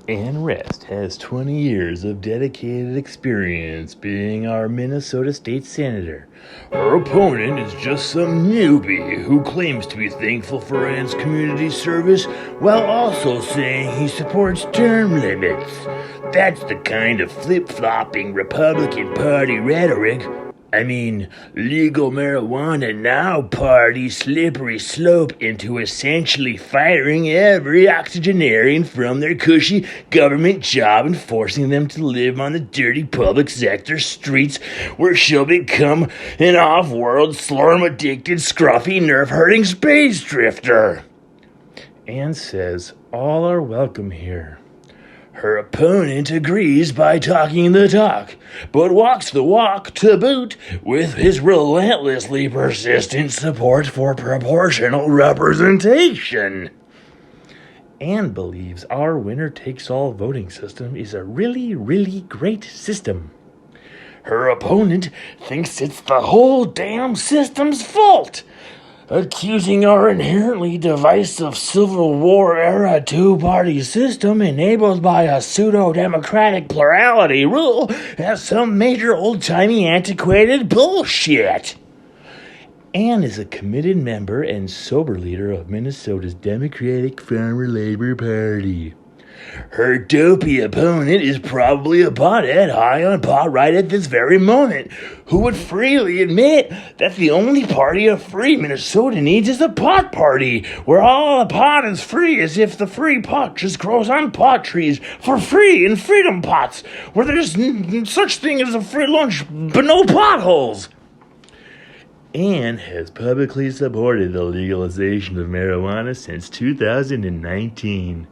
Ann Rest has 20 years of dedicated experience being our Minnesota State Senator. Her opponent is just some newbie who claims to be thankful for Ann's community service while also saying he supports term limits. That's the kind of flip-flopping Republican Party rhetoric. Legal marijuana now party slippery slope into essentially firing every octogenarian from their cushy government job and forcing them to live on the dirty public sector streets where she'll become an off-world, slurm-addicted, scruffy, nerve-hurting space drifter. Ann says all are welcome here. Her opponent agrees by talking the talk, but walks the walk to boot with his relentlessly persistent support for proportional representation. Ann believes our winner-takes-all voting system is a really, really great system. Her opponent thinks it's the whole damn system's fault, accusing our inherently divisive Civil War-era two-party system enabled by a pseudo-democratic plurality rule as some major old-timey antiquated bullshit. Ann is a committed member and sober leader of Minnesota's Democratic Farmer Labor Party. Her dopey opponent is probably a pothead high on pot right at this very moment, who would freely admit that the only party a free Minnesota needs is a pot party, where all the pot is free as if the free pot just grows on pot trees for free in freedom pots, where there's such thing as a free lunch but no potholes. Ann has publicly supported the legalization of marijuana since 2019.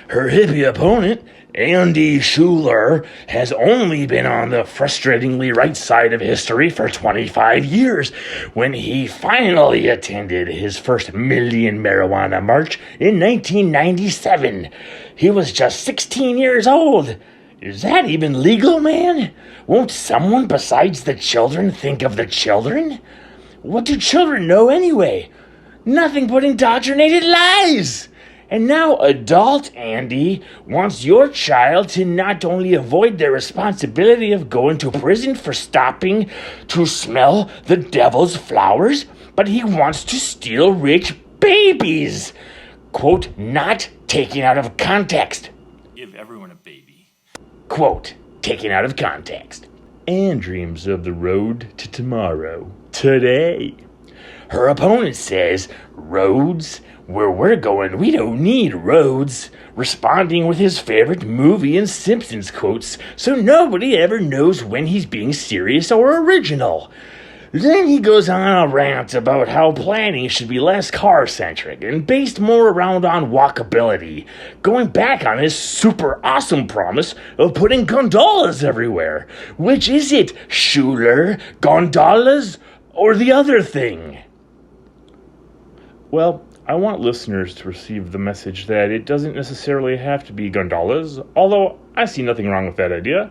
Her hippie opponent, Andy Schuler, has only been on the frustratingly right side of history for 25 years when he finally attended his first million marijuana march in 1997. He was just 16 years old. Is that even legal, man? Won't someone besides the children think of the children? What do children know anyway? Nothing but indoctrinated lies! And now adult Andy wants your child to not only avoid the responsibility of going to prison for stopping to smell the devil's flowers, but he wants to steal rich babies. Quote, not taken out of context. Give everyone a baby. Quote, taken out of context. Ann dreams of the road to tomorrow, today. Her opponent says, roads? Where we're going, we don't need roads, responding with his favorite movie and Simpsons quotes, so nobody ever knows when he's being serious or original. Then he goes on a rant about how planning should be less car-centric and based more around on walkability, going back on his super awesome promise of putting gondolas everywhere. Which is it, Schuler, gondolas, or the other thing? Well, I want listeners to receive the message that it doesn't necessarily have to be gondolas, although I see nothing wrong with that idea,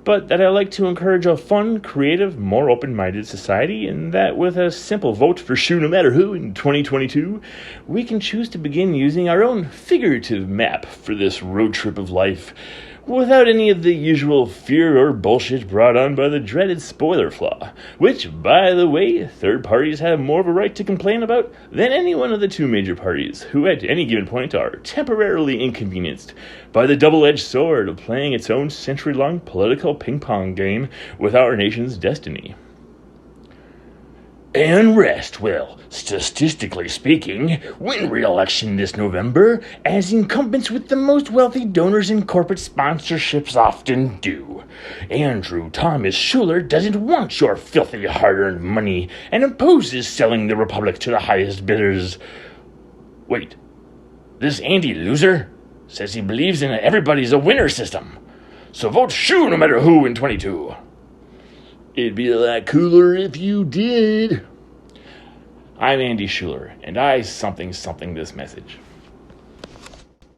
but that I like to encourage a fun, creative, more open-minded society, and that with a simple vote for Shoe No Matter Who in 2022, we can choose to begin using our own figurative map for this road trip of life, without any of the usual fear or bullshit brought on by the dreaded spoiler flaw, which, by the way, third parties have more of a right to complain about than any one of the two major parties, who at any given point are temporarily inconvenienced by the double-edged sword of playing its own century-long political ping-pong game with our nation's destiny. Ann Rest will, statistically speaking, win re-election this November, as incumbents with the most wealthy donors and corporate sponsorships often do. Andrew Thomas Schuler doesn't want your filthy hard-earned money and opposes selling the Republic to the highest bidders. Wait, this Andy loser says he believes in everybody's a winner system. So vote Shoe No Matter Who in 22. It'd be a lot cooler if you did. I'm Andy Schuler, and I something this message.